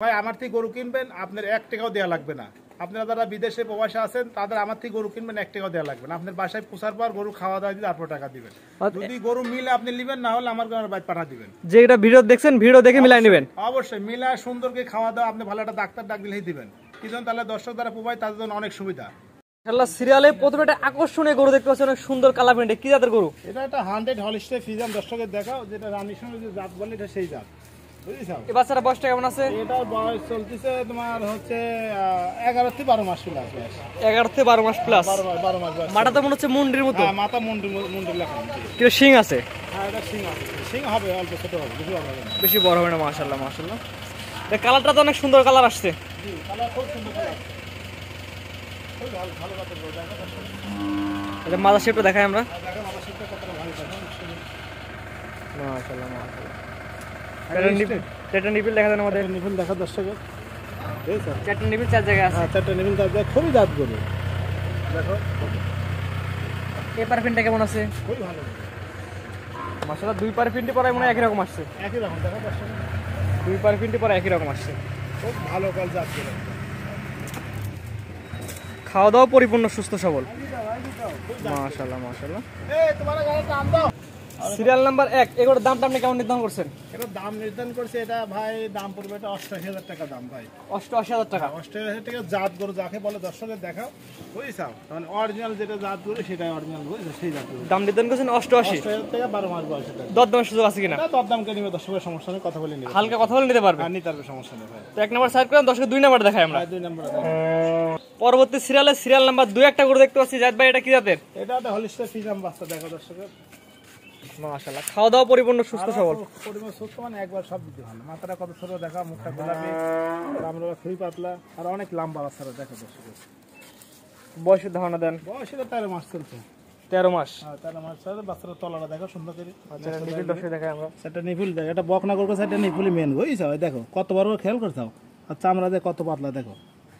ভাই আমার থেকে গরু কিনবেন আপনার 1 টাকাও দেওয়া লাগবে না। আপনারা যারা বিদেশে প্রবাসে আছেন তাদের আমার থেকে গরু কিনবেন 1 টাকাও দেওয়া লাগবে না। আপনার বাসায় পৌঁছার পর গরু খাওয়া দাওয়া দিয়ে তারপর টাকা দিবেন। যদি গরু মিলে আপনি নেবেন, না হলে আমার বাইরে পাঠা দিবেন। যে এটা ভিডিও দেখছেন ভিডিও দেখে মিলাই নেবেন। অবশ্যই মিলা সুন্দর করে খাওয়া দাওয়া আপনি ভালো একটা ডাক্তার ডাক দিলেই দিবেন। কিজন তাহলে দর্শক যারা প্রবাসী তাদের জন্য অনেক সুবিধা। মাশাআল্লাহ সিরিয়ালে প্রথমে একটা আকর্ষণীয় গরু দেখতে পাচ্ছেন, অনেক সুন্দর কালার প্রিন্টে। কি জাতের গরু এটা? একটা 100 হলিস্টাইন ফ্রিজিয়ান দর্শকের দেখাও, যেটা রানীর সঙ্গে যে জাত বলে এটা সেই জাত। এই বাচ্চাটা বয়সটা কেমন আছে? এটার বয়স চলতেছে তোমার হচ্ছে 11 থেকে 12 মাস প্লাস। 11 থেকে 12 মাস প্লাস। 12 মাস বয়স। মাথা তো মনে হচ্ছে মুন্ডির মতো। হ্যাঁ, মাথা মুন্ডি লেখা। কি শিং আছে? হ্যাঁ, এটা শিং আছে। শিং হবে, অল্প ছোট হবে, বেশি বড় হবে না। বেশি বড় হবে না। মাশাআল্লাহ মাশাআল্লাহ। এই কালারটা তো অনেক সুন্দর কালার আসছে। জি, কালার খুব সুন্দর কালার। খুব ভালো কালার গো। এটা মাথা শেপটা দেখাই আমরা। দেখো মাথা শেপটা কতটা ভালো দেখো। মাশাআল্লাহ মাশাআল্লাহ। চারটা নিপিল দেখা দেন আমাদের। নিপিল দেখা দর্শকের। এই স্যার, চারটা নিপিল চার জায়গায় আছে। হ্যাঁ, চারটা নিপিল চার জায়গায়, খুবই দাঁত গরু। দেখো এই পারফিনটা কেমন আছে? খুবই ভালো। মাশাআল্লাহ দুই পারফিনটি পরে মনে একই রকম আসছে। একই রকম দেখো দর্শক। দুই পারফিনটি পরে একই রকম আসছে। খুব ভালো কাল জাত গরু। খাওয়া দাওয়া পরিপূর্ণ সুস্থ সবল। মাশাআল্লাহ মাশাআল্লাহ। এই তোমার গাড়িটা দাম দাও। সিরিয়াল নাম্বার 1 এগুলোর দামটা আপনি কেমন নির্ধারণ করছেন? এটা দাম নির্ধারণ করছে, এটা ভাই দাম পড়বে এটা 88,000 টাকা দাম ভাই। 88,000 টাকা। 88,000 টাকা জাত গরু যাকে বলে দর্শকের দেখাও, বুঝছাও? মানে অরিজিনাল যেটা জাত গরু সেটাই অরিজিনাল, বুঝছো? সেই জাত গরু। দাম নির্ধারণ করছেন 88,000 টাকা, 12 মাস বয়স। এটা দরদামের সুযোগ আছে কিনা? না, দরদাম কে নিবে, দর্শকের সমস্যা নেই, কথা বলে নিবে। হালকা কথা বলে নিতে পারবে। আর নিতে পারবে, সমস্যা নেই ভাই। তো 1 নাম্বার সাইড করেন, দর্শক 2 নাম্বার দেখাই আমরা। 2 নম্বরে পরবর্তী সিরিয়ালে সিরিয়াল নাম্বার 2 একটা গরু দেখতে পাচ্ছি। জাত ভাই এটা কি জাতের? এটা একটা হলিস্টাইন ফ্রিজিয়ান বাচ্চা, দেখো দর্শকের। মাশাআল্লাহ খাওয়া দাওয়া পরিপূর্ণ সুস্থ সবল। পরিমাণ সুস্থ মানে একবার সব দিতে ভালো। মাথাটা কত ছোট দেখা, মুখটা গোলাপি, আমরা খুবই পাতলা আর অনেক লম্বা বাচ্চারা, দেখো দর্শকের। বয়সের ধারণা দেন। বয়স এটা 13 মাস চলছে। 13 মাস। হ্যাঁ, 13 মাস চলছে। বাচ্চারা তলাটা দেখো সুন্দর করে। আচ্ছা নিপিল দর্শক দেখাই আমরা। সেটা নিপুল দেখো, এটা বকনা করবে, সেটা নিপুলি মেন গইছো। দেখো কত বড় খেয়াল করছাও, আর চামড়া দেখো কত পাতলা, দেখো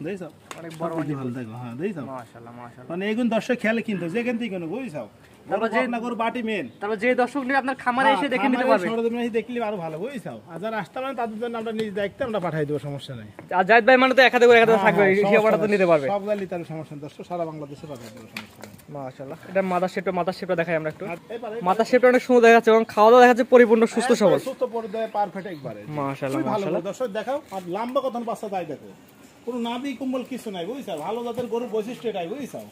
দেখছো অনেক বড় ভালো, দেখো। হ্যাঁ, দেখছো মাশাআল্লাহ মাশাআল্লাহ। মানে এগুন দর্শক খেয়ালে কিনতে যেখান থেকে কেন বুঝছাও। তারপর যে না করো বাটি মেন, তারপর যে দর্শক নিয়ে আপনার খামারে এসে দেখে নিতে পারবে। সরজমিনে এসে দেখলে আরো ভালো, বুঝছাও? আর যারা আসতে পারেন তাদের জন্য আমরা নিজ দায়িত্বে আমরা পাঠাই দেব, সমস্যা নাই। আর জাহিদ ভাই মানে তো এক হাতে করে থাকবে, সেবাটা তো নিতে পারবে। সব গালি তার সমস্যা নেই, দর্শক সারা বাংলাদেশে পাঠাই দেব, সমস্যা নাই। মাশাআল্লাহ। এটা মাথা শেপটা দেখাই আমরা একটু। এবারে মাথা শেপটা অনেক সুন্দর দেখাচ্ছে এবং খাওয়া দাওয়া দেখাচ্ছে পরিপূর্ণ সুস্থ সবল। সুস্থ পরিদয় পারফেক্ট একবারে। মাশাআল্লাহ ভালো মাশাআল্লাহ। দর্শক দেখাও। আর লম্বা কত বাচ্চা তাই দেখো, কোনো নাভি কুম্বল কিছু নাই, বুঝছাও? ভালো জাতের গরুর বৈশিষ্ট্য এটাই, বুঝছাও?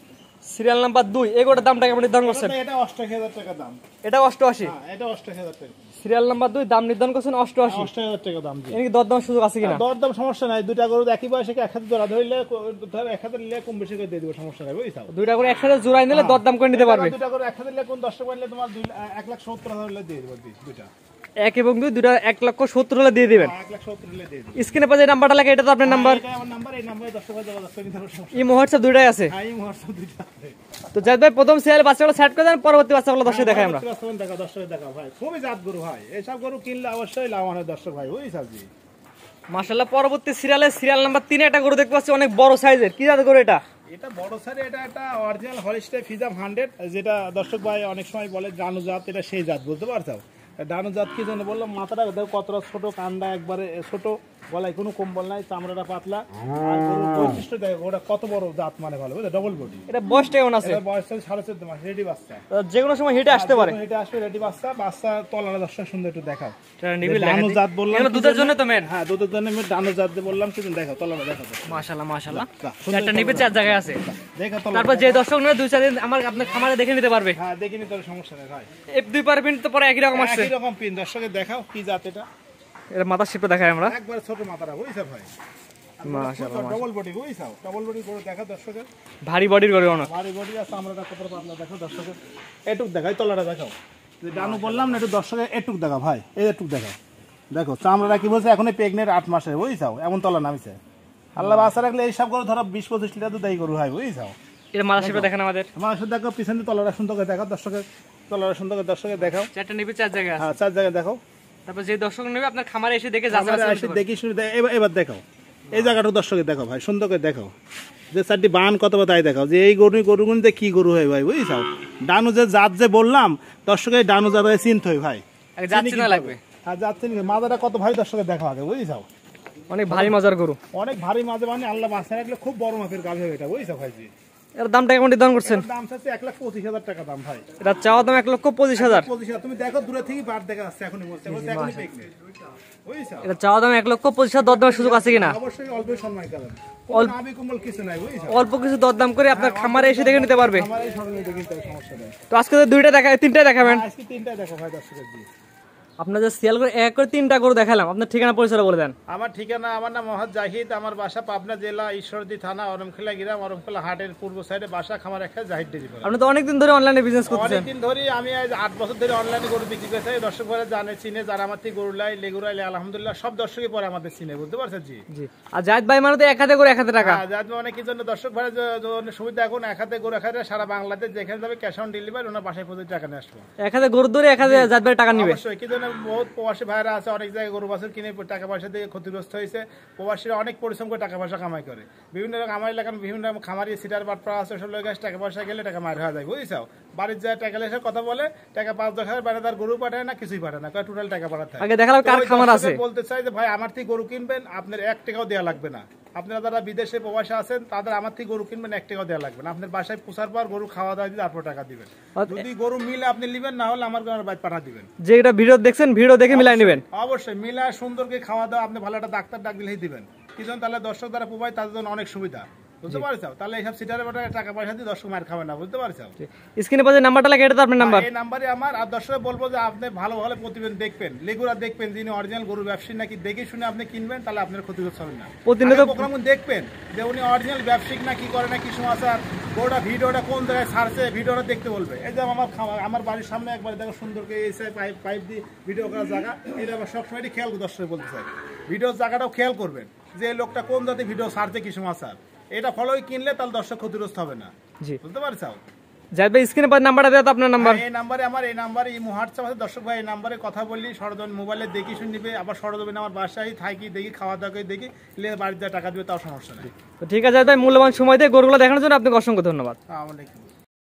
সিরিয়াল নাম্বার 2 এগুলোর দামটা কেমন নির্ধারণ করছেন? এটা 88,000 টাকা দাম। এটা 88। হ্যাঁ, এটা 88,000 টাকা। সিরিয়াল নাম্বার 2 দাম নির্ধারণ করছেন 88। 88,000 টাকা দাম। জি, এর কি দরদাম সুযোগ আছে কিনা? দরদাম সমস্যা নাই। দুইটা গরু একই বয়সে এক হাতে জোড়া ধরলে, ধর এক হাতে নিলে কম বেশি করে দিয়ে দিব, সমস্যা নাই, বুঝছাও? দুইটা করে একসাথে জোড়াই নিলে দরদাম করে নিতে পারবে। দুইটা গরু এক হাতে নিলে কোন 10 টাকা নিলে তোমার 1,70,000 হলে দিয়ে দিব। দুইটা 1 এবং 2 দুইটা 1,70,000 হলে দিয়ে দিবেন। 1,70,000 হলে দিয়ে দিব। স্ক্রিনে পাশে নাম্বারটা লাগে, এটা তো আপনার নাম্বার। এটা আমার নাম্বার, এই নাম্বারে 10 টাকা দেওয়া যাচ্ছে, নিতে সমস্যা। এই হোয়াটসঅ্যাপ দুইটাই আছে। হ্যাঁ, এই হোয়াটসঅ্যাপ দুইটা আছে। তো জাহিদ ভাই প্রথম সিরিয়াল বাচ্চাগুলো সেট করে দেন, পরবর্তী বাচ্চাগুলো দর্শক দেখাই আমরা। দেখা দর্শক দেখা ভাই, খুবই জাত গরু ভাই। এইসব গরু কিনলে অবশ্যই লাভবান হয় দর্শক ভাই, বুঝছাও? জি মাশাআল্লাহ। পরবর্তী সিরিয়ালে সিরিয়াল নাম্বার 3 একটা গরু দেখতে পাচ্ছি, অনেক বড় সাইজের। কি জাতের গরু এটা? এটা বড় সাইজের, এটা একটা অরিজিনাল হলিস্টাইন ফ্রিজিয়ান 100, যেটা দর্শক ভাই অনেক সময় বলে ডানু জাত। এটা সেই জাত, বুঝতে পারছো? ডানু জাত কি জন্য বললাম, মাথাটা দেখো কতটা ছোট, কানটা একবারে ছোট, গলায় কোনো কম্বল নাই, চামড়াটা পাতলা। আর গরুর বৈশিষ্ট্য দেখো, ওটা কত বড় জাত, মানে ভালো, বুঝলে? Double body. এটা বয়সটা কেমন আছে? এটা বয়স 14.5 মাস, রেডি বাচ্চা। যে কোনো সময় হেঁটে আসতে পারে। হেঁটে আসবে, রেডি বাচ্চা। বাচ্চা তলাটা দর্শক সুন্দর একটু দেখাও। ডানু জাত বললাম, দুধের জন্য তো মেন। হ্যাঁ, দুধের জন্য মেন। ডানু জাত বললাম, কিন্তু দেখো তলাটা দেখো। মাশাআল্লাহ মাশাআল্লাহ। চারটা নিবে চার জায়গায় আছে। দেখো তলা। তারপর যে দর্শক নেবে 2-4 দিন আমার আপনার খামারে দেখে নিতে পারবে। হ্যাঁ, দেখিনি, তোর সমস্যা নেই ভাই। এই দুই পার প্রিন্ট তো পরে একই রকম আসছে। একই রকম পিন, দর্শকের দেখাও কি জাত এটা। এর মাথা শেপটা দেখাই আমরা। একবার ছোট মাথাটা, বুঝছো ভাই? মাশাআল্লাহ ডবল বডি, বুঝছো? ডবল বডি করে দেখা দর্শকের। ভারী বডির গরু অনেক। ভারী বডি আছে, আমরাটা কত পাতলা দেখো দর্শকের। এটুক দেখাই, তলাটা দেখাও। যে ডানু বললাম না, একটু দর্শকের এটুক দেখা ভাই, এই এটুক দেখাও। দেখো চামড়াটা কি বলছে, এখনই প্রেগনেন্ট 8 মাসের, বুঝছো? এমন তলা নামিছে। আল্লাহ বাচ্চা রাখলে এইসব গরু ধরো 20-25 লিটার দুধ এই গরু হয়, বুঝছো? এর মাথা শেপটা দেখেন আমাদের। মানুষের দেখো পিছনে তলাটা সুন্দর করে দেখাও দর্শকের। তলাটা সুন্দর করে দর্শকের দেখাও। চারটা নিবে চার জায়গায় আছে। হ্যাঁ, 4 জায়গায় দেখো। তারপর যে দর্শক নেবে আপনার খামারে এসে দেখে যাচাই দেখি শুনে এবার দেখাও। এই জায়গাটা দর্শকের দেখাও ভাই, সুন্দর করে দেখাও। যে 4টি বান কত তাই দেখাও, যে এই গরুগুলো কি গরু হয় ভাই, বুঝছাও? ডানু যে জাত যে বললাম, দর্শকের ডানু জাত চিনতে হয় ভাই, যাচ্ছে না লাগবে। আর যাচ্ছে না, মাদাটা কত ভাই দর্শকের দেখাও আগে, বুঝছাও? অনেক ভারী মজার গরু। অনেক ভারী মাঝে মানে আল্লাহ বাঁচায় রাখলে খুব বড় মাপের গাভী হবে এটা, বুঝছো ভাইজি? এর দামটা কেমন দাম করছেন? এটার দাম চাচ্ছে 1,25,000 টাকা দাম ভাই। এটা চাওয়া দাম 1,25,000। 25,000 তুমি দেখো দূরে থেকে বার দেখা যাচ্ছে, এখনই বলছে বলছে এখনই দেখবে, বুঝছো? এটা চাওয়া দাম 1,25,000, দরদামের সুযোগ আছে কিনা? অবশ্যই অল্প সময় কারণ নাভি কম্বল কিছু নাই, বুঝছো? অল্প কিছু দরদাম করে আপনার খামারে এসে দেখে নিতে পারবে। আমার এই সরঞ্জাম কিন্তু সমস্যা নেই। তো আজকে তো দুইটা দেখা, তিনটা দেখাবেন। আজকে তিনটা দেখো ভাই দর্শকের জি। আপনার যে সিরিয়াল করে এক করে তিনটা গরু দেখালাম, আপনার ঠিকানা পরিচয় বলে দেন। আমার ঠিকানা, আমার নাম মোহাম্মদ জাহিদ, আমার বাসা পাবনা জেলা ঈশ্বরদী থানা অরমখোলা গ্রাম, অরমখোলা হাটের পূর্ব সাইডে বাসা, খামার একটা জাহিদ ডেরি ফার্ম। আপনি তো অনেকদিন ধরে অনলাইনে বিজনেস করতেছেন। অনেকদিন ধরে আমি আজ 8 বছর ধরে অনলাইনে গরু বিক্রি করতে হয়। দর্শক ভাইরা জানে চিনে, যারা আমার থেকে গরু লাই লেগুরাই আলহামদুলিল্লাহ সব দর্শকই পরে আমাদের চিনে, বুঝতে পারছেন জি? জি। আর জাহিদ ভাই মানে তো এক হাতে করে 1,000 টাকা। যার মানে কি জন্য দর্শক ভাইরা জন্য সুবিধা, এখন এক হাতে গরু, এক হাতে সারা বাংলাদেশ যেখানে যাবে ক্যাশ অন ডেলিভারি, ওনার বাসায় পর্যন্ত টাকা নিয়ে আসবো। 1 হাতে গরু ধরে 1 হাতে জাহিদ ভাই টাকা নিবে। অবশ্যই, কি জন্য বহুত প্রবাসী ভাইরা আছে, অনেক জায়গায় গরু বাছুর কিনে টাকা পয়সা দিয়ে ক্ষতিগ্রস্ত হয়েছে। প্রবাসীরা অনেক পরিশ্রম করে টাকা পয়সা কামাই করে, বিভিন্ন আমার এলাকার বিভিন্ন খামারি সিটার বাটপা আছে, সব লোক টাকা পয়সা গেলে টাকা মার হয়ে যায়, বুঝছো? বাড়ির যায় টাকা এসে কথা বলে, টাকা 5-10 হাজার বাইরে তার গরু পাঠায় না, কিছুই পাঠায় না, টোটাল টাকা পাঠাতে হয়। আগে দেখালাম কার খামার আছে। বলতে চাই যে ভাই আমার থেকে গরু কিনবেন, আপনার 1 টাকাও দেওয়া লাগবে না। আপনারা যারা বিদেশে প্রবাসে আছেন তাদের আমার থেকে গরু কিনবেন, 1 টাকাও দেওয়া লাগবে না। আপনার বাসায় পোষার পর গরু খাওয়া দাওয়া দিয়ে তারপর টাকা দিবেন। যদি গরু মিলে আপনি নিবেন, না হলে আমার বাইরে পাঠা দিবেন। যে এটা ভিডিও দেখছেন, ভিডিও দেখে মিলাই নেবেন। অবশ্যই মিলা সুন্দর করে খাওয়া দাওয়া, আপনি ভালো একটা ডাক্তার ডাক দিলেই দিবেন। কিছু তাহলে দর্শক যারা প্রবাই তাদের জন্য অনেক সুবিধা, বুঝতে পারছো? তাহলে এইসব সিটারে টাকা পয়সা দিয়ে দর্শক মার খাবে না, বুঝতে পারছো? স্ক্রিনে পাশে নাম্বারটা লাগে, এটা তো আপনার নাম্বার। এই নাম্বারে আমার। আর দর্শক বলবো যে আপনি ভালো ভালো প্রতিবেদন দেখবেন, লেগুরা দেখবেন, যিনি অরিজিনাল গরু ব্যবসায়ী নাকি দেখে শুনে আপনি কিনবেন, তাহলে আপনার ক্ষতিগ্রস্ত হবে না। প্রতিনিয়ত প্রোগ্রাম দেখবেন যে উনি অরিজিনাল ব্যবসায়িক না, কি করে না, কি সমাচার, গরুটা ভিডিওটা কোন জায়গায় ছাড়ছে, ভিডিওটা দেখতে বলবে। এই যে আমার বাড়ির সামনে একবার দেখো সুন্দর করে এসে পাইপ দিয়ে ভিডিও করার জায়গা, এটা আবার সবসময় খেয়াল করে দর্শক বলতে চাই, ভিডিওর জায়গাটাও খেয়াল করবেন যে এই লোকটা কোন জাতি ভিডিও ছাড়ছে, কি সমাচার। এটা ফলোই কিনলে তাহলে দর্শক ক্ষতিগ্রস্ত হবে না, জি, বুঝতে পারছো? জাহিদ ভাই স্ক্রিনে পাশে নাম্বারটা দেওয়া তো আপনার নাম্বার। এই নাম্বারে আমার, এই নাম্বারে এই হোয়াটসঅ্যাপ আছে দর্শক ভাই, এই নাম্বারে কথা বললি সরজমিন মোবাইলে দেখি শুনে নিবে, আবার সরজমিন আমার বাসায় থাকি দেখি, খাওয়া দাওয়া করে দেখি, বাড়িতে টাকা দিবে, তাও সমস্যা নেই। তো ঠিক আছে জাহিদ ভাই, মূল্যবান সময় দিয়ে গরুগুলো দেখানোর জন্য আপনাকে অসংখ্য ধন্যবাদ। আসসালামু আলাইকুম।